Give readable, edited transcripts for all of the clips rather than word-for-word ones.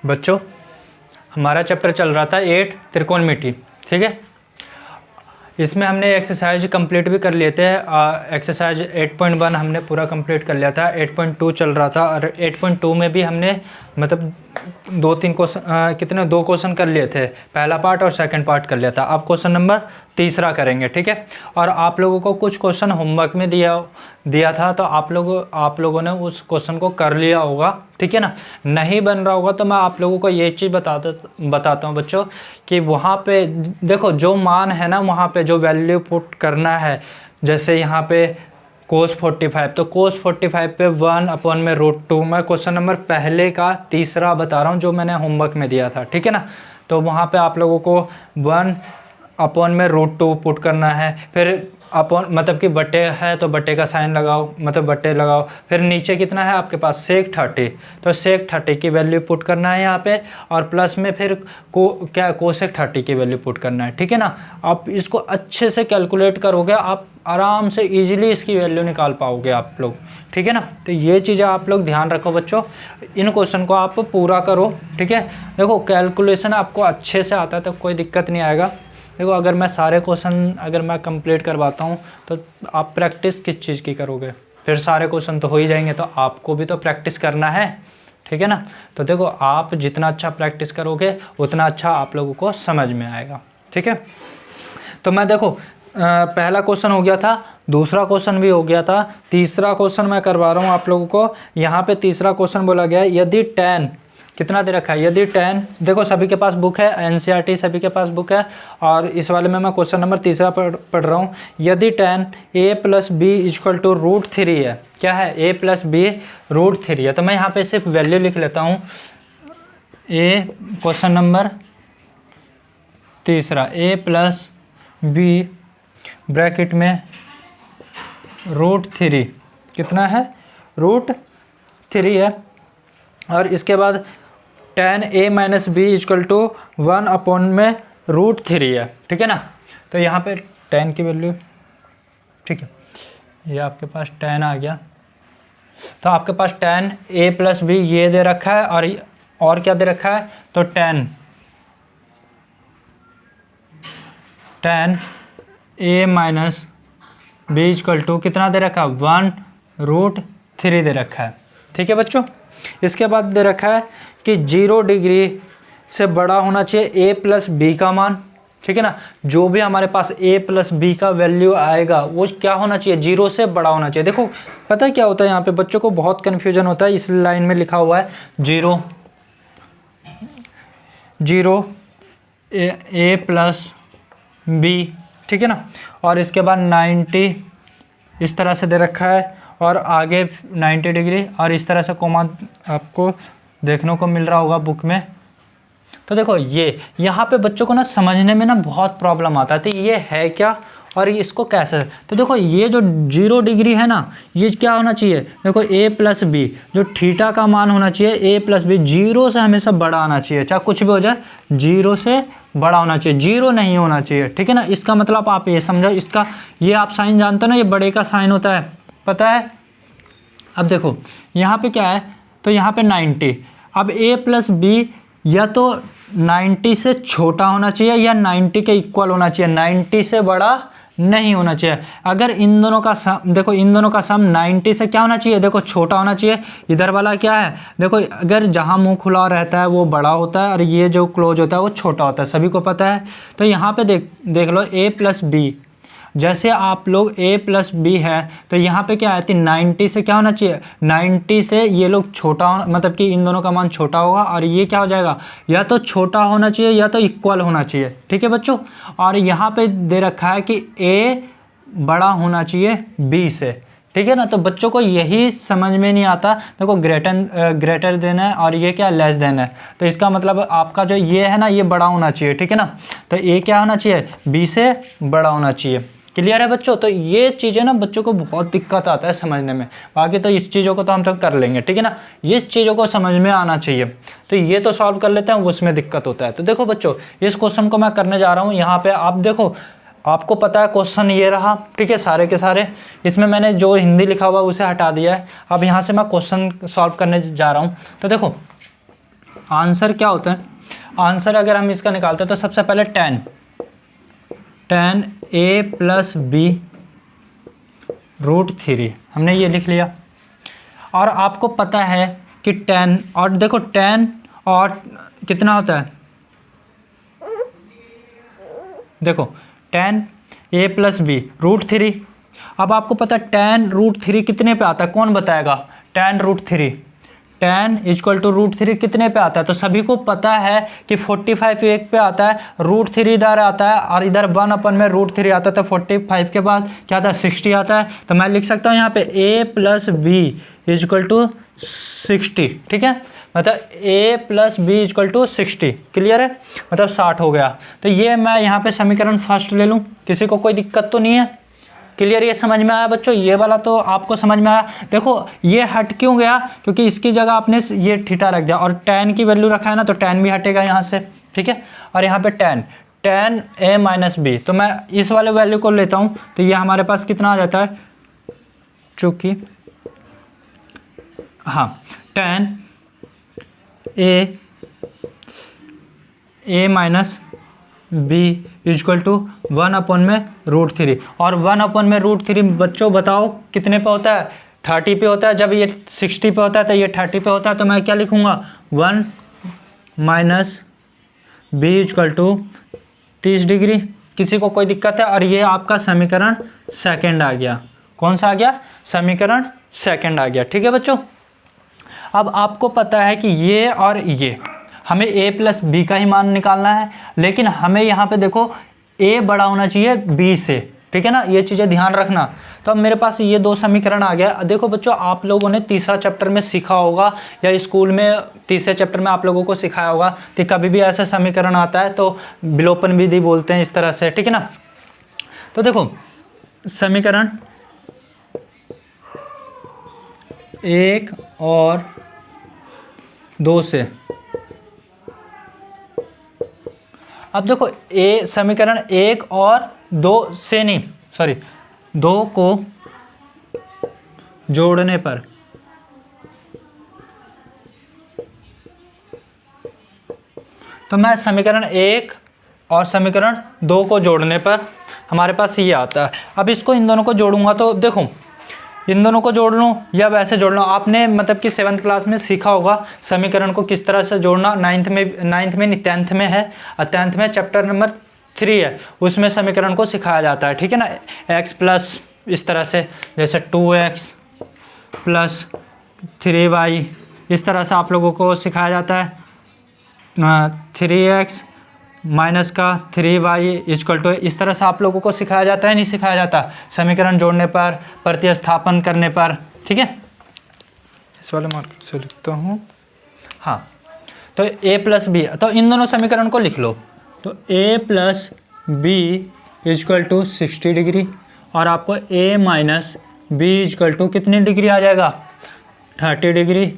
बच्चों हमारा चैप्टर चल रहा था 8 त्रिकोणमिति, ठीक है। इसमें हमने एक्सरसाइज कंप्लीट भी कर लिए थे। एक्सरसाइज 8.1 हमने पूरा कंप्लीट कर लिया था। 8.2 चल रहा था और 8.2 में भी हमने मतलब 2-3 क्वेश्चन कितने 2 क्वेश्चन कर लिए थे। पहला पार्ट और सेकंड पार्ट कर लिया था। अब क्वेश्चन नंबर तीसरा करेंगे, ठीक है। और आप लोगों को कुछ क्वेश्चन होमवर्क में दिया था, तो आप लोगों ने उस क्वेश्चन को कर लिया होगा, ठीक है ना। नहीं बन रहा होगा तो मैं आप लोगों को ये चीज़ बताता हूँ बच्चों कि वहाँ पे देखो जो मान है ना, वहाँ पे जो वैल्यू पुट करना है, जैसे यहाँ पे cos 45, तो cos 45 पे 1/√2 मैं क्वेश्चन नंबर पहले का तीसरा बता रहा हूँ जो मैंने होमवर्क में दिया था, ठीक है ना। तो वहाँ पे आप लोगों को 1/√2 पुट करना है, फिर अपॉन मतलब कि बटे है तो बटे का साइन लगाओ, मतलब बटे लगाओ। फिर नीचे कितना है आपके पास sec 30, तो sec 30 की वैल्यू पुट करना है यहाँ पे, और प्लस में फिर cosec 30 की वैल्यू पुट करना है, ठीक है ना। आप इसको अच्छे से कैलकुलेट करोगे, आप आराम से इजीली इसकी वैल्यू निकाल पाओगे आप लोग, ठीक है ना। तो ये चीज़ें आप लोग ध्यान रखो बच्चों, इन क्वेश्चन को आप पूरा करो, ठीक है। देखो कैलकुलेशन आपको अच्छे से आता है तो कोई दिक्कत नहीं आएगा। देखो अगर मैं सारे क्वेश्चन अगर मैं कंप्लीट करवाता हूँ तो आप प्रैक्टिस किस चीज़ की करोगे, फिर सारे क्वेश्चन तो हो ही जाएंगे, तो आपको भी तो प्रैक्टिस करना है, ठीक है ना। तो देखो आप जितना अच्छा प्रैक्टिस करोगे उतना अच्छा आप लोगों को समझ में आएगा, ठीक है। तो मैं देखो पहला क्वेश्चन हो गया था, दूसरा क्वेश्चन भी हो गया था, तीसरा क्वेश्चन मैं करवा रहा हूँ आप लोगों को। यहाँ पे तीसरा क्वेश्चन बोला गया है, यदि tan कितना दे रखा है, यदि tan, देखो सभी के पास बुक है, एनसीईआरटी सभी के पास बुक है, और इस वाले में मैं क्वेश्चन नंबर तीसरा पढ़ रहा हूँ। यदि tan a + b = √3 है, क्या है a + b √3 है, तो मैं यहाँ पे सिर्फ वैल्यू लिख लेता हूँ। क्वेश्चन नंबर तीसरा a + b ब्रैकेट में √3 कितना है, √3 है, और इसके बाद tan a - b = 1/√3 है, ठीक है ना। तो यहाँ पे tan की वैल्यू, ठीक है, ये आपके पास tan आ गया। तो आपके पास tan a + b ये दे रखा है, और क्या दे रखा है, तो tan a - b = कितना दे रखा है, 1√3 दे रखा है, ठीक है बच्चों। इसके बाद दे रखा है कि 0 डिग्री से बड़ा होना चाहिए a + b का मान, ठीक है ना। जो भी हमारे पास a + b का वैल्यू आएगा वो क्या होना चाहिए, 0 से बड़ा होना चाहिए। देखो पता है क्या होता है, यहाँ पे बच्चों को बहुत कन्फ्यूजन होता है। इस लाइन में लिखा हुआ है 0 a + b, ठीक है ना, और इसके बाद 90 इस तरह से दे रखा है, और आगे 90 डिग्री, और इस तरह से कोमा आपको देखने को मिल रहा होगा बुक में। तो देखो ये यहाँ पे बच्चों को ना समझने में ना बहुत प्रॉब्लम आता है, तो ये है क्या और इसको कैसे, तो देखो ये जो 0 डिग्री है ना, ये क्या होना चाहिए, देखो a + b जो थीटा का मान होना चाहिए, a + b 0 से हमेशा बड़ा आना चाहिए, चाहे कुछ भी हो जाए 0 से बड़ा होना चाहिए, 0 नहीं होना चाहिए, ठीक है ना। इसका मतलब आप ये समझो, इसका ये आप साइन जानते हो ना, ये बड़े का साइन होता है, पता है। अब देखो यहाँ पे क्या है, तो यहाँ पे 90, अब a + b या तो 90 से छोटा होना चाहिए या 90 के इक्वल होना चाहिए, 90 से बड़ा नहीं होना चाहिए। अगर इन दोनों का सम, देखो इन दोनों का सम 90 से क्या होना चाहिए, देखो छोटा होना चाहिए। इधर वाला क्या है, देखो अगर जहाँ मुंह खुला रहता है वो बड़ा होता है, और ये जो क्लोज होता है वो छोटा होता है, सभी को पता है। तो यहाँ पे देख लो a + b, जैसे आप लोग a + b है, तो यहाँ पे क्या है, 90 से क्या होना चाहिए, 90 से ये लोग छोटा हो, मतलब कि इन दोनों का मान छोटा होगा, और ये क्या हो जाएगा, या तो छोटा होना चाहिए या तो इक्वल होना चाहिए, ठीक है बच्चों। और यहाँ पे दे रखा है कि a बड़ा होना चाहिए b से, ठीक है ना। तो बच्चों को यही समझ में नहीं आता, देखो ग्रेटर देन है और ये क्या लेस देन है, तो इसका मतलब आपका जो ये है ना, ये बड़ा होना चाहिए, ठीक है ना। तो a क्या होना चाहिए, b से बड़ा होना चाहिए। क्लियर है बच्चों। तो ये चीज़ें ना बच्चों को बहुत दिक्कत आता है समझने में, बाकी तो इस चीज़ों को तो हम तो कर लेंगे, ठीक है ना। ये चीज़ों को समझ में आना चाहिए, तो ये तो सॉल्व कर लेते हैं, उसमें दिक्कत होता है। तो देखो बच्चों इस क्वेश्चन को मैं करने जा रहा हूँ, यहाँ पे आप देखो आपको पता है क्वेश्चन ये रहा, ठीक है, सारे के सारे। इसमें मैंने जो हिंदी लिखा हुआ उसे हटा दिया है। अब यहाँ से मैं क्वेश्चन सॉल्व करने जा रहा हूँ। तो देखो आंसर क्या होता है, आंसर अगर हम इसका निकालते हैं तो सबसे पहले tan a प्लस बी √3 हमने ये लिख लिया। और आपको पता है कि tan, और देखो tan और कितना होता है, देखो tan a प्लस बी √3। अब आपको पता है tan √3 कितने पे आता है, कौन बताएगा, tan √3 tan इक्वल टू √3 कितने पे आता है, तो सभी को पता है कि 45 एक पे आता है, √3 इधर आता है और इधर 1 में √3 आता है, तो 45 के बाद क्या आता है 60 आता है। तो मैं लिख सकता हूँ यहाँ पे a plus B equal to 60, ठीक है, मतलब a plus B equal to 60, clear है, मतलब 60 हो गया। तो ये मैं यहाँ पे समीकरण फर्स्ट ले लूँ, किसी को कोई दिक्कत तो नहीं है, क्लियर, ये समझ में आया बच्चों, ये वाला तो आपको समझ में आया। देखो ये हट क्यों गया, क्योंकि इसकी जगह आपने ये थीटा रख दिया और tan की वैल्यू रखा है ना, तो tan भी हटेगा यहाँ से, ठीक है। और यहाँ पे tan a माइनस बी, तो मैं इस वाले वैल्यू को लेता हूँ, तो ये हमारे पास कितना आ जाता है, चूँकि हाँ tan a minus B equal to 1 में √3, और 1 में √3 बच्चों बताओ कितने पे होता है, 30 पे होता है। जब ये 60 पे होता है तो ये 30 पे होता है, तो मैं क्या लिखूँगा 1 minus B equal to 30 degree. किसी को कोई दिक्कत है, और ये आपका समीकरण सेकंड आ गया, कौन सा आ गया, समीकरण सेकंड आ गया, ठीक है बच्चों। अब आपको पता है कि ये और ये हमें a प्लस बी का ही मान निकालना है, लेकिन हमें यहाँ पे देखो a बड़ा होना चाहिए b से, ठीक है ना, ये चीज़ें ध्यान रखना। तो अब मेरे पास ये दो समीकरण आ गया। देखो बच्चों, आप लोगों ने तीसरा चैप्टर में सीखा होगा, या स्कूल में तीसरे चैप्टर में आप लोगों को सिखाया होगा कि कभी भी ऐसा समीकरण आता है तो विलोपन विधि बोलते हैं, इस तरह से, ठीक है ना। तो देखो समीकरण 1 और 2 से, अब देखो समीकरण 1 और 2 से नहीं, सॉरी 2 को जोड़ने पर तो मैं समीकरण 1 और समीकरण 2 को जोड़ने पर हमारे पास ये आता है। अब इसको इन दोनों को जोड़ूंगा तो देखो इन दोनों को जोड़ लूँ या वैसे जोड़ लूँ, आपने मतलब कि 7th क्लास में सीखा होगा समीकरण को किस तरह से जोड़ना, 9th में नहीं 10th में है, और 10th में चैप्टर नंबर 3 है, उसमें समीकरण को सिखाया जाता है, ठीक है ना। x प्लस इस तरह से, जैसे 2x प्लस 3y, इस तरह से आप लोगों को सिखाया जाता है। 3x माइनस का 3y इक्वल टू, इस तरह से आप लोगों को सिखाया जाता है, नहीं सिखाया जाता, समीकरण जोड़ने पर, प्रतिस्थापन करने पर, ठीक है। इस वाले मार्कर से लिखता हूँ, हाँ। तो a प्लस बी, तो इन दोनों समीकरण को लिख लो, तो a plus B equal to 60 degree, और आपको a minus B equal to कितनी डिग्री आ जाएगा, 30 डिग्री।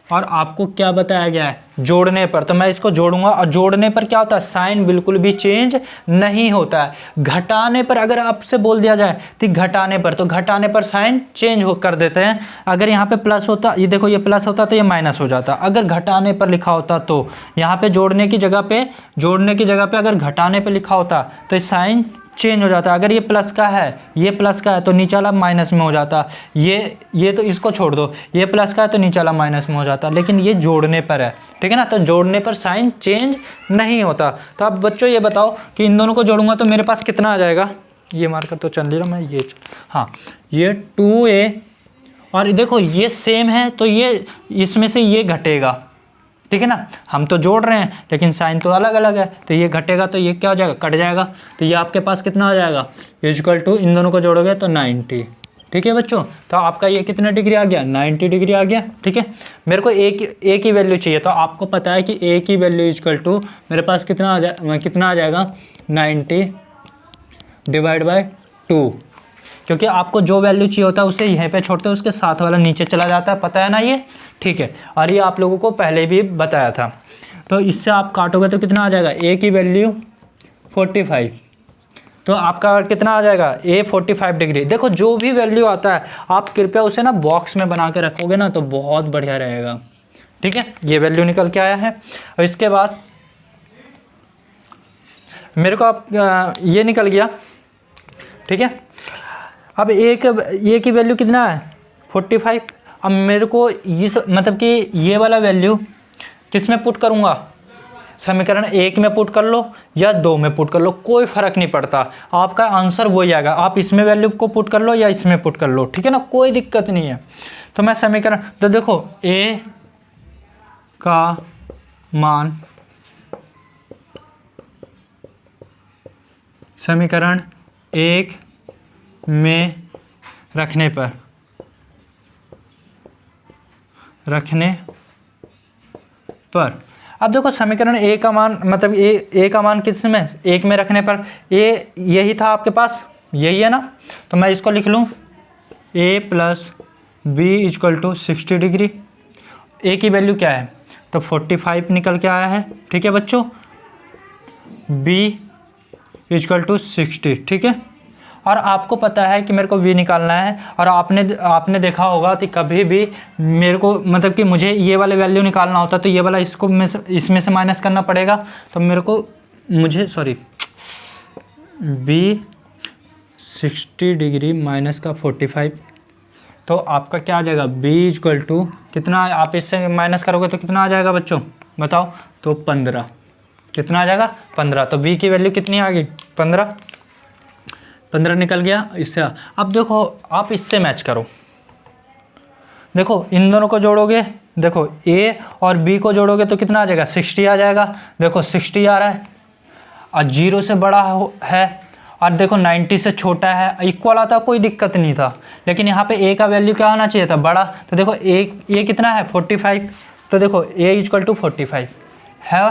और आपको क्या बताया गया है, जोड़ने पर, तो मैं इसको जोड़ूंगा, और जोड़ने पर क्या होता है, साइन बिल्कुल भी चेंज नहीं होता है। घटाने पर अगर आपसे बोल दिया जाए तो घटाने पर, तो घटाने पर साइन चेंज हो कर देते हैं। अगर यहाँ पे प्लस होता, ये देखो ये प्लस होता तो ये माइनस हो जाता, अगर घटाने पर लिखा होता तो। यहाँ पे जोड़ने की जगह पे अगर घटाने पर लिखा होता तो साइन चेंज हो जाता। अगर ये प्लस का है, ये प्लस का है तो नीचे वाला माइनस में हो जाता, ये तो इसको छोड़ दो, ये प्लस का है तो नीचे वाला माइनस में हो जाता, लेकिन ये जोड़ने पर है, ठीक है ना, तो जोड़ने पर साइन चेंज नहीं होता। तो अब बच्चों ये बताओ कि इन दोनों को जोड़ूंगा तो मेरे पास कितना आ जाएगा, ये मार्कर तो चल रहा मैं, ये हाँ, ये 2a, और देखो ये सेम है तो ये इसमें से ये घटेगा, ठीक है ना, हम तो जोड़ रहे हैं लेकिन साइन तो अलग अलग है, तो ये घटेगा तो ये क्या हो जाएगा, कट जाएगा, तो ये आपके पास कितना आ जाएगा, इक्वल टू, इन दोनों को जोड़ोगे तो 90, ठीक है बच्चों। तो आपका ये कितना डिग्री आ गया, 90 डिग्री आ गया, ठीक है। मेरे को ए की वैल्यू चाहिए, तो आपको पता है कि ए की वैल्यू इक्वल टू मेरे पास कितना आ जाएगा 90 डिवाइड बाई 2, क्योंकि आपको जो वैल्यू चाहिए होता है उसे यहीं पे छोड़ते हैं, उसके साथ वाला नीचे चला जाता है, पता है ना ये, ठीक है। और ये आप लोगों को पहले भी बताया था। तो इससे आप काटोगे तो कितना आ जाएगा, ए की वैल्यू 45, तो आपका कितना आ जाएगा, ए 45 डिग्री। देखो जो भी वैल्यू आता है आप कृपया उसे ना बॉक्स में बना के रखोगे ना तो बहुत बढ़िया रहेगा, ठीक है, ये वैल्यू निकल के आया है। और इसके बाद मेरे को अब ये निकल गया, ठीक है। अब ये की वैल्यू कितना है 45। अब मेरे को इस मतलब कि ये वाला वैल्यू किस में पुट करूँगा, समीकरण 1 में पुट कर लो या 2 में पुट कर लो, कोई फ़र्क नहीं पड़ता, आपका आंसर वही आएगा। आप इसमें वैल्यू को पुट कर लो या इसमें पुट कर लो, ठीक है ना, कोई दिक्कत नहीं है। तो मैं समीकरण, तो देखो a का मान समीकरण 1 में रखने पर अब देखो समीकरण a का मान मतलब a का मान किस में 1 में रखने पर a यही था आपके पास, यही है ना। तो मैं इसको लिख लूँ a plus B equal to 60 degree. a की वैल्यू क्या है तो 45 निकल के आया है, ठीक है बच्चों। b इक्वल टू 60, ठीक है। और आपको पता है कि मेरे को v निकालना है, और आपने देखा होगा कि कभी भी मेरे को मतलब कि मुझे ये वाले वैल्यू निकालना होता है तो ये वाला इसमें से माइनस करना पड़ेगा। तो मुझे b 60 डिग्री माइनस का 45, तो आपका क्या आ जाएगा b इक्वल टू कितना, आप इससे माइनस करोगे तो कितना आ जाएगा बच्चों बताओ, तो 15। कितना आ जाएगा 15। तो b की वैल्यू कितनी आ गई 15 निकल गया इससे। अब देखो आप इससे मैच करो, देखो इन दोनों को जोड़ोगे, देखो a और b को जोड़ोगे तो कितना आ जाएगा 60 आ जाएगा। देखो 60 आ रहा है और 0 से बड़ा है, और देखो 90 से छोटा है, इक्वल आता कोई दिक्कत नहीं था। लेकिन यहाँ पे a का वैल्यू क्या होना चाहिए था बड़ा, तो देखो a कितना है 45, तो देखो a इक्वल टू 45 है,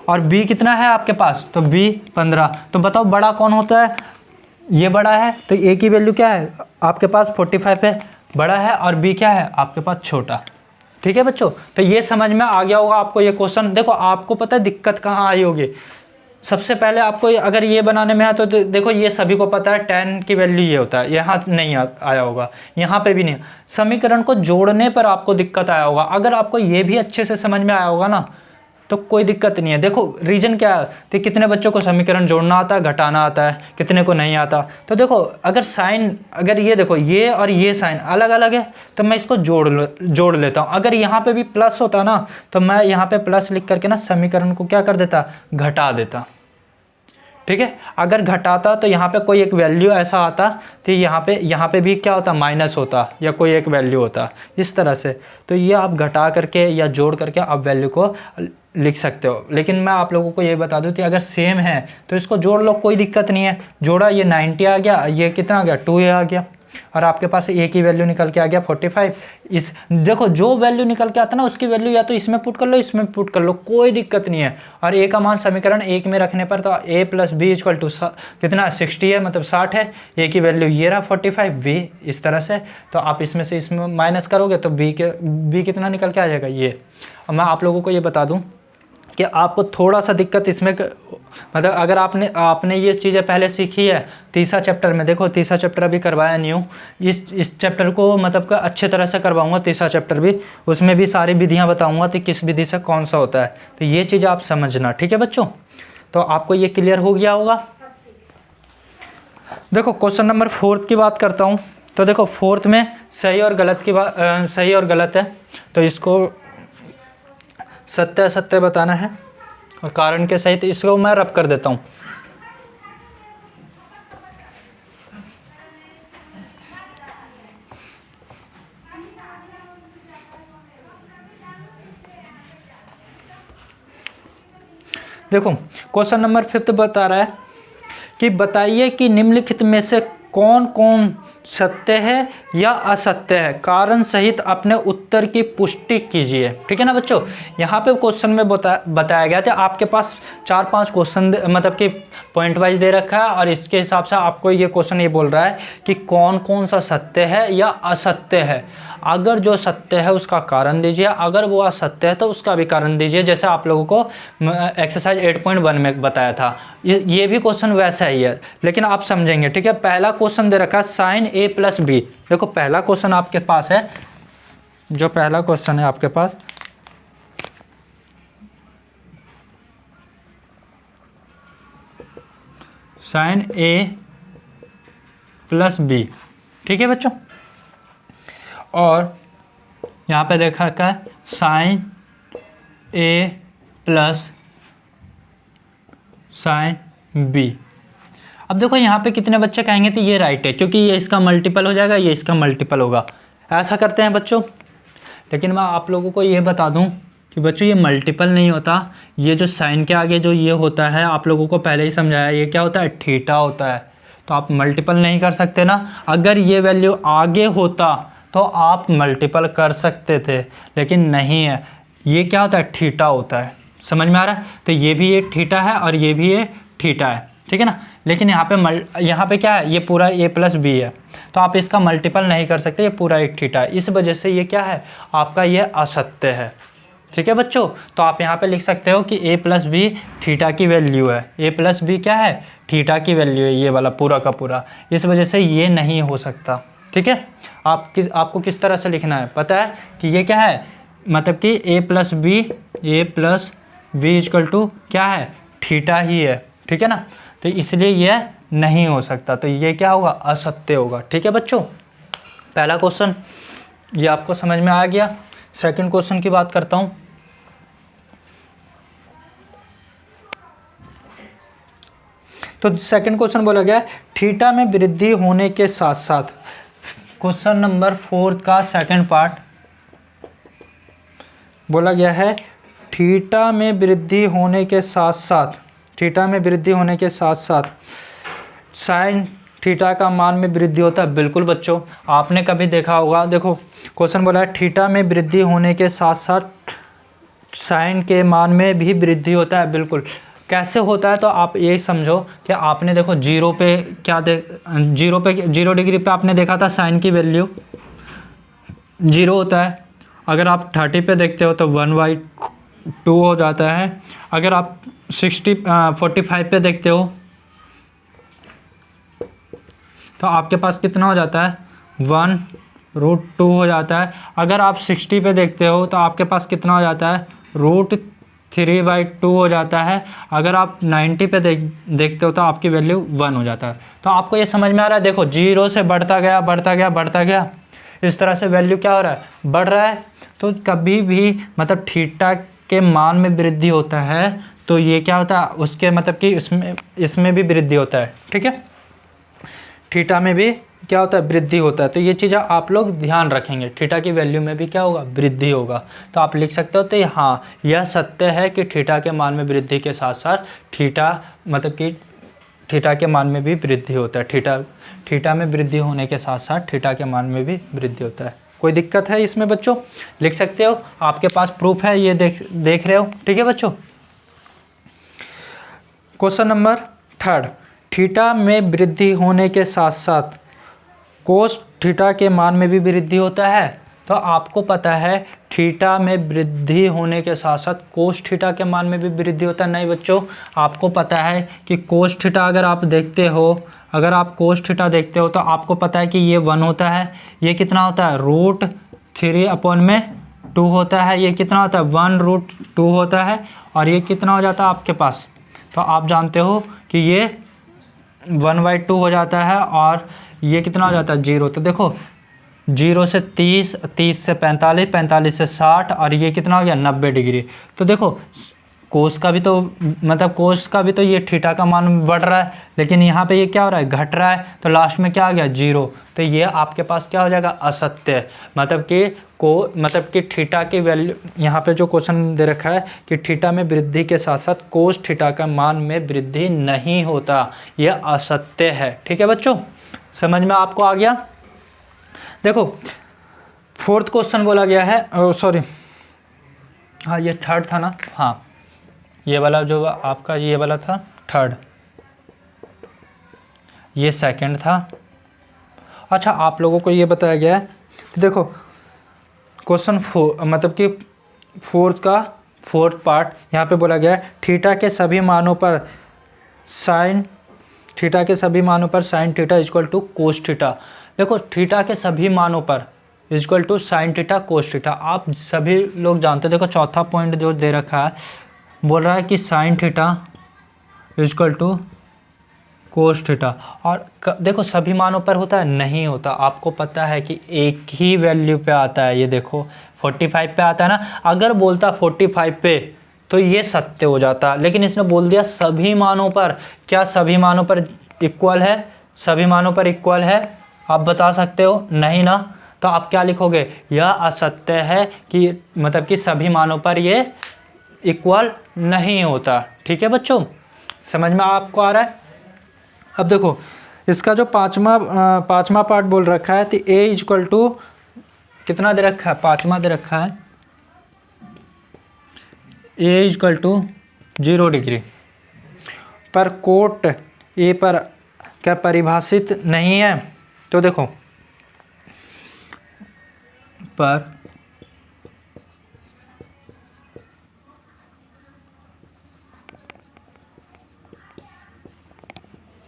और b कितना है आपके पास, तो b 15। तो बताओ बड़ा कौन होता है, ये बड़ा है, तो a की वैल्यू क्या है आपके पास 45 है, बड़ा है, और b क्या है आपके पास छोटा, ठीक है बच्चों। तो ये समझ में आ गया होगा आपको ये क्वेश्चन। देखो आपको पता है दिक्कत कहाँ आई होगी, सबसे पहले आपको अगर ये बनाने में है तो देखो ये सभी को पता है tan की वैल्यू ये होता है, यहाँ नहीं आया होगा, यहाँ पे भी नहीं। समीकरण को जोड़ने पर आपको दिक्कत आया होगा, अगर आपको ये भी अच्छे से समझ में आया होगा ना तो कोई दिक्कत नहीं है। देखो रीजन क्या है, तो कितने बच्चों को समीकरण जोड़ना आता है, घटाना आता है, कितने को नहीं आता। तो देखो अगर साइन, अगर ये देखो ये और ये साइन अलग अलग है तो मैं इसको जोड़ लेता हूँ। अगर यहाँ पे भी प्लस होता ना तो मैं यहाँ पे प्लस लिख करके ना समीकरण को क्या कर देता, घटा देता, ठीक है। अगर घटाता तो यहाँ पे कोई एक वैल्यू ऐसा आता तो यहाँ पे भी क्या होता माइनस होता या कोई एक वैल्यू होता इस तरह से। तो ये आप घटा करके या जोड़ करके आप वैल्यू को लिख सकते हो। लेकिन मैं आप लोगों को ये बता दूं कि अगर सेम है तो इसको जोड़ लो, कोई दिक्कत नहीं है। जोड़ा, ये 90 आ गया, ये कितना आ गया 2a आ गया, और आपके पास a की वैल्यू निकल के आ गया 45। इस देखो जो वैल्यू निकल के आता ना उसकी वैल्यू या तो इसमें पुट कर लो इसमें पुट कर लो, कोई दिक्कत नहीं है। और a का मान समीकरण 1 में रखने पर तो a plus B equal to कितना 60 है, मतलब 60 है। a की वैल्यू ये रहा 45, b इस तरह से। तो आप इसमें से इसमें माइनस करोगे तो b कितना निकल के आ जाएगा ये। और मैं आप लोगों को ये बता दूँ कि आपको थोड़ा सा दिक्कत इसमें मतलब अगर आपने ये चीज़ें पहले सीखी है तीसरा चैप्टर में, देखो तीसरा चैप्टर अभी करवाया नहीं हूँ, इस चैप्टर को मतलब का अच्छे तरह से करवाऊँगा तीसरा चैप्टर भी, उसमें भी सारी विधियाँ बताऊँगा कि किस विधि से कौन सा होता है। तो ये चीज़ आप समझना, ठीक है बच्चों। तो आपको ये क्लियर हो गया होगा। देखो क्वेश्चन नंबर 4 की बात करता हूँ। तो देखो 4 में सही और गलत की बात, सही और गलत है, तो इसको सत्य असत्य बताना है और कारण के सहित इसको मैं रब कर देता हूँ। देखो क्वेश्चन नंबर 5 बता रहा है कि बताइए कि निम्नलिखित में से कौन कौन सत्य है या असत्य है, कारण सहित अपने उत्तर की पुष्टि कीजिए, ठीक है ना बच्चों। यहाँ पे क्वेश्चन में बताया गया था, आपके पास 4-5 क्वेश्चन मतलब कि पॉइंट वाइज दे रखा है, और इसके हिसाब से आपको ये क्वेश्चन ये बोल रहा है कि कौन कौन सा सत्य है या असत्य है। अगर जो सत्य है उसका कारण दीजिए, अगर वो असत्य है तो उसका भी कारण दीजिए, जैसे आप लोगों को एक्सरसाइज 8.1 में बताया था। ये भी क्वेश्चन वैसा ही है, लेकिन आप समझेंगे, ठीक है। पहला क्वेश्चन दे रखा है साइन a प्लस बी। देखो पहला क्वेश्चन आपके पास है, जो पहला क्वेश्चन है आपके पास साइन ए प्लस बी, ठीक है बच्चों। और यहाँ पे देखा है साइन ए प्लस साइन बी। अब देखो यहाँ पे कितने बच्चे कहेंगे तो ये राइट है, क्योंकि ये इसका मल्टीपल हो जाएगा, ये इसका मल्टीपल होगा। ऐसा करते हैं बच्चों। लेकिन मैं आप लोगों को ये बता दूं कि बच्चों ये मल्टीपल नहीं होता, ये जो साइन के आगे जो ये होता है, आप लोगों को पहले ही समझाया, ये क्या होता है, थीटा होता है। तो आप मल्टीपल नहीं कर सकते ना। अगर ये वैल्यू आगे होता तो आप मल्टीपल कर सकते थे, लेकिन नहीं है। ये क्या होता है, थीटा होता है। समझ में आ रहा है। तो ये भी एक थीटा है और ये भी एक थीटा है, ठीक है ना। लेकिन यहाँ पे क्या है, ये पूरा a प्लस बी है, तो आप इसका मल्टीपल नहीं कर सकते, ये पूरा एक थीटा है। इस वजह से ये क्या है, आपका ये असत्य है, ठीक है बच्चों। तो आप यहाँ पे लिख सकते हो कि a प्लस बी थीटा की वैल्यू है। a प्लस बी क्या है, थीटा की वैल्यू है, ये वाला पूरा का पूरा। इस वजह से ये नहीं हो सकता, ठीक है। आपको किस तरह से लिखना है पता है कि ये क्या है, मतलब कि a plus B equal to क्या है, थीटा ही है, ठीक है ना। तो इसलिए यह नहीं हो सकता, तो ये क्या होगा, असत्य होगा, ठीक है बच्चों। पहला क्वेश्चन ये आपको समझ में आ गया। सेकंड क्वेश्चन की बात करता हूँ। तो सेकंड क्वेश्चन बोला गया है थीटा में वृद्धि होने के साथ साथ, क्वेश्चन नंबर 4 का सेकंड पार्ट बोला गया है थीटा में वृद्धि होने के साथ साथ, थीटा में वृद्धि होने के साथ साथ साइन थीटा का मान में वृद्धि होता है। बिल्कुल बच्चों, आपने कभी देखा होगा, देखो क्वेश्चन बोला है थीटा में वृद्धि होने के साथ साथ साइन के मान में भी वृद्धि होता है। बिल्कुल, कैसे होता है, तो आप ये समझो कि आपने देखो जीरो पे क्या जीरो डिग्री पे आपने देखा था साइन की वैल्यू 0 होता है। अगर आप 30 पे देखते हो तो 1/2 हो जाता है। अगर आप 45 पे देखते हो तो आपके पास कितना हो जाता है, 1√2 हो जाता है। अगर आप 60 पे देखते हो तो आपके पास कितना हो जाता है, √3/2 हो जाता है। अगर आप 90 पे देखते हो तो आपकी वैल्यू 1 हो जाता है। तो आपको ये समझ में आ रहा है, देखो 0 से बढ़ता गया, इस तरह से वैल्यू क्या हो रहा है, बढ़ रहा है। तो कभी भी मतलब थीटा के मान में वृद्धि होता है तो ये क्या होता है, उसके मतलब कि इसमें भी वृद्धि होता है, ठीक है। थीटा में भी क्या होता है, वृद्धि होता है। तो ये चीज़ें आप लोग ध्यान रखेंगे, थीटा की वैल्यू में भी क्या होगा, वृद्धि होगा। तो आप लिख सकते हो तो हाँ, यह सत्य है कि थीटा के मान में वृद्धि के साथ साथ थीटा मतलब कि थीटा के मान में भी वृद्धि होता है। थीटा में वृद्धि होने के साथ साथ थीटा के मान में भी वृद्धि होता है। कोई दिक्कत है इसमें बच्चों, लिख सकते हो, आपके पास प्रूफ है, ये देख रहे हो, ठीक है बच्चों। क्वेश्चन नंबर 3, थीटा में वृद्धि होने के साथ साथ कोस थीटा के मान में भी वृद्धि होता है। तो आपको पता है थीटा में वृद्धि होने के साथ साथ कोस थीटा के मान में भी वृद्धि होता है। नहीं बच्चों, आपको पता है कि कोस थीटा अगर आप देखते हो, अगर आप कोस थीटा देखते हो तो आपको पता है कि ये 1 होता है। ये कितना होता है, √3/2 होता है। ये कितना होता है, 1√2 होता है। और ये कितना हो जाता है आपके पास, तो आप जानते हो कि ये 1/2 हो जाता है। और ये कितना हो जाता है, 0। तो देखो 0 से 30, 30 से 45, 45 से 60, और ये कितना हो गया, 90 डिग्री। तो देखो कोस का भी तो मतलब कोस का भी तो ये थीटा का मान बढ़ रहा है, लेकिन यहाँ पे ये क्या हो रहा है, घट रहा है। तो लास्ट में क्या आ गया, 0। तो ये आपके पास क्या हो जाएगा, असत्य। मतलब कि थीटा की वैल्यू, यहाँ पे जो क्वेश्चन दे रखा है कि थीटा में वृद्धि के साथ साथ कोस थीटा का मान में वृद्धि नहीं होता, यह असत्य है, ठीक है बच्चों। समझ में आपको आ गया। देखो 4th क्वेश्चन बोला गया है, सॉरी हाँ ये 3rd था ना, हाँ ये वाला जो आपका ये वाला था 3rd, ये 2nd था। अच्छा, आप लोगों को ये बताया गया है, तो देखो क्वेश्चन 4 मतलब कि 4th का 4th पार्ट यहाँ पे बोला गया है थीटा के सभी मानों पर sine theta equal to cos theta. देखो थीटा के सभी मानों पर equal to sine theta cos theta, आप सभी लोग जानते हो। देखो चौथा पॉइंट जो दे रखा है, बोल रहा है कि sine theta equal to cos theta. और देखो सभी मानों पर होता है, नहीं होता। आपको पता है कि एक ही वैल्यू पे आता है, ये देखो 45 पे आता है ना। अगर बोलता 45 पे तो ये सत्य हो जाता, लेकिन इसने बोल दिया सभी मानों पर। क्या सभी मानों पर इक्वल है? सभी मानों पर इक्वल है? आप बता सकते हो नहीं ना। तो आप क्या लिखोगे, यह असत्य है कि मतलब कि सभी मानों पर ये इक्वल नहीं होता। ठीक है बच्चों, समझ में आपको आ रहा है? अब देखो इसका जो पांचवा पार्ट बोल रखा है, तो ए इक्वल टू कितना दे रखा है, पांचवा दे रखा है ए इक्वल टू 0 डिग्री पर कोट ए पर क्या परिभाषित नहीं है? तो देखो पर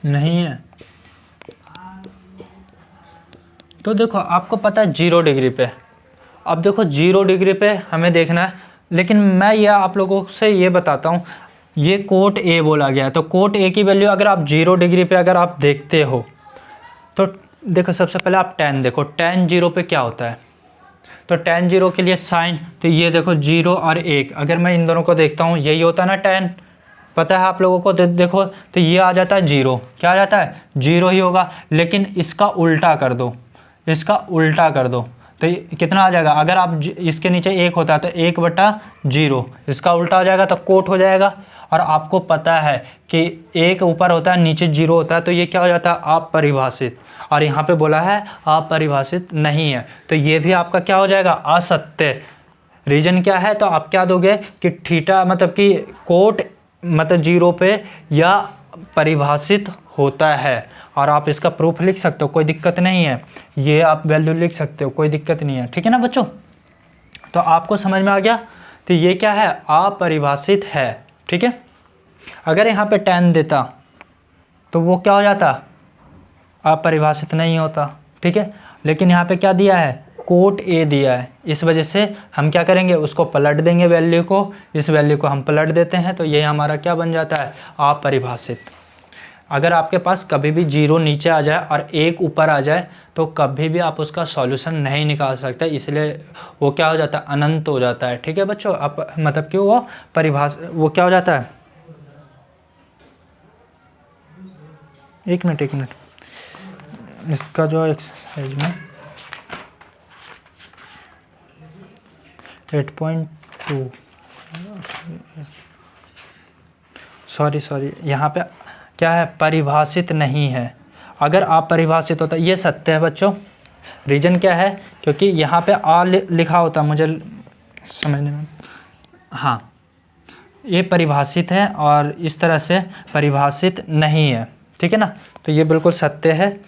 नहीं है। तो देखो आपको पता है 0 डिग्री पे, अब देखो 0 डिग्री पे हमें देखना है, लेकिन मैं यह आप लोगों से ये बताता हूँ, ये कोट ए बोला गया है, तो कोट ए की वैल्यू अगर आप 0 डिग्री पे अगर आप देखते हो तो देखो सबसे पहले आप tan देखो, tan 0 पे क्या होता है? तो tan 0 के लिए साइन, तो ये देखो 0 और 1, अगर मैं इन दोनों को देखता हूँ यही होता है ना tan, पता है आप लोगों को। देखो तो ये आ जाता है 0, क्या आ जाता है? 0 ही होगा। लेकिन इसका उल्टा कर दो, इसका उल्टा कर दो तो ये कितना आ जाएगा? अगर आप इसके नीचे 1 होता है तो 1/0, इसका उल्टा हो जाएगा तो कोट हो जाएगा। और आपको पता है कि 1 ऊपर होता है नीचे 0 होता है, तो ये क्या हो जाता है? अपरिभाषित। और यहाँ पे बोला है अपरिभाषित नहीं है, तो ये भी आपका क्या हो जाएगा? असत्य। रीजन क्या है? तो आप क्या दोगे कि थीटा मतलब कि कोट मतलब 0 पे या परिभाषित होता है। और आप इसका प्रूफ लिख सकते हो, कोई दिक्कत नहीं है, ये आप वैल्यू लिख सकते हो, कोई दिक्कत नहीं है। ठीक है ना बच्चों, तो आपको समझ में आ गया? तो ये क्या है? अपरिभाषित है। ठीक है, अगर यहाँ पे tan देता तो वो क्या हो जाता? अपरिभाषित नहीं होता। ठीक है, लेकिन यहाँ पे क्या दिया है? कोट ए दिया है, इस वजह से हम क्या करेंगे? उसको पलट देंगे वैल्यू को, इस वैल्यू को हम पलट देते हैं, तो ये हमारा क्या बन जाता है? अपरिभाषित। अगर आपके पास कभी भी 0 नीचे आ जाए और 1 ऊपर आ जाए तो कभी भी आप उसका सॉल्यूशन नहीं निकाल सकते, इसलिए वो क्या हो जाता है? अनंत हो जाता है। ठीक है बच्चों, आप मतलब कि वो वो क्या हो जाता है? एक मिनट, इसका जो एक्सरसाइज में 8.2 सॉरी यहाँ पे क्या है? परिभाषित नहीं है। अगर आप परिभाषित होता, ये सत्य है बच्चों। रीजन क्या है? क्योंकि यहाँ पे आ लिखा होता, मुझे समझने में, हाँ ये परिभाषित है और इस तरह से परिभाषित नहीं है। ठीक है ना, तो ये बिल्कुल सत्य है।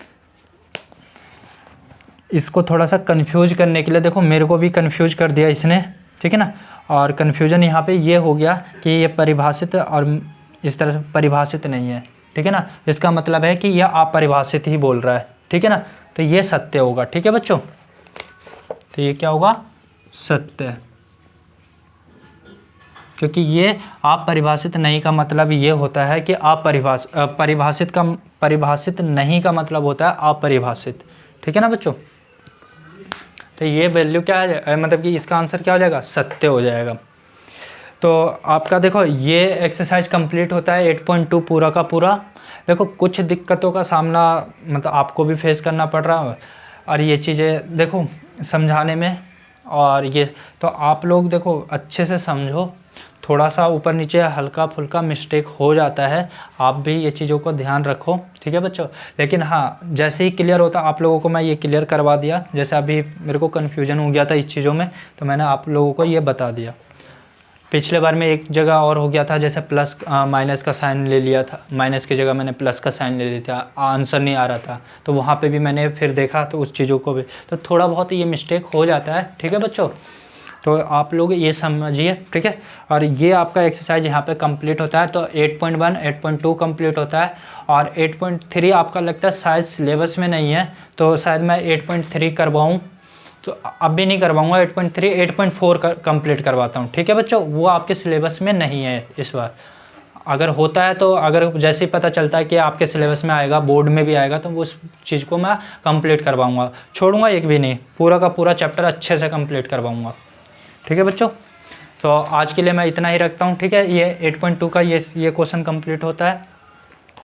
इसको थोड़ा सा कंफ्यूज करने के लिए, देखो मेरे को भी कंफ्यूज कर दिया इसने। ठीक है ना, और कन्फ्यूजन यहाँ पे ये हो गया कि ये परिभाषित और इस तरह से परिभाषित नहीं है। ठीक है ना, इसका मतलब है कि यह अपरिभाषित ही बोल रहा है। ठीक है ना, तो ये सत्य होगा। ठीक है बच्चों, तो ये क्या होगा? सत्य, क्योंकि ये अपरिभाषित नहीं का मतलब ये होता है कि परिभाषित नहीं का मतलब होता है अपरिभाषित। ठीक है ना बच्चों, तो ये वैल्यू क्या है, मतलब कि इसका आंसर क्या हो जाएगा? सत्य हो जाएगा। तो आपका देखो ये एक्सरसाइज कंप्लीट होता है 8.2 पूरा का पूरा। देखो कुछ दिक्कतों का सामना मतलब आपको भी फेस करना पड़ रहा है, और ये चीज़ें देखो समझाने में, और ये तो आप लोग देखो अच्छे से समझो। थोड़ा सा ऊपर नीचे हल्का फुल्का मिस्टेक हो जाता है, आप भी ये चीज़ों को ध्यान रखो। ठीक है बच्चों, लेकिन हाँ जैसे ही क्लियर होता आप लोगों को मैं ये क्लियर करवा दिया। जैसे अभी मेरे को कन्फ्यूजन हो गया था इस चीज़ों में, तो मैंने आप लोगों को ये बता दिया। पिछले बार में एक जगह और हो गया था, जैसे प्लस माइनस का साइन ले लिया था, माइनस की जगह मैंने प्लस का साइन ले लिया था, आंसर नहीं आ रहा था, तो वहाँ पे भी मैंने फिर देखा तो उस चीज़ों को भी, तो थोड़ा बहुत ये मिस्टेक हो जाता है। ठीक है बच्चों, तो आप लोग ये समझिए। ठीक है, और ये आपका एक्सरसाइज यहाँ पे कंप्लीट होता है। तो 8.1 8.2 कंप्लीट होता है, और 8.3 आपका लगता है शायद सिलेबस में नहीं है, तो शायद मैं 8.3 करवाऊँ, तो अब भी नहीं करवाऊँगा। 8.3 8.4 कंप्लीट करवाता हूँ। ठीक है बच्चों, वो आपके सिलेबस में नहीं है इस बार, अगर होता है तो अगर जैसे ही पता चलता है कि आपके सिलेबस में आएगा, बोर्ड में भी आएगा, तो उस चीज़ को मैं कंप्लीट करवाऊंगा, छोड़ूंगा एक भी नहीं, पूरा का पूरा चैप्टर अच्छे से कंप्लीट करवाऊंगा। ठीक है बच्चों, तो आज के लिए मैं इतना ही रखता हूँ। ठीक है, ये 8.2 का ये क्वेश्चन कंप्लीट होता है।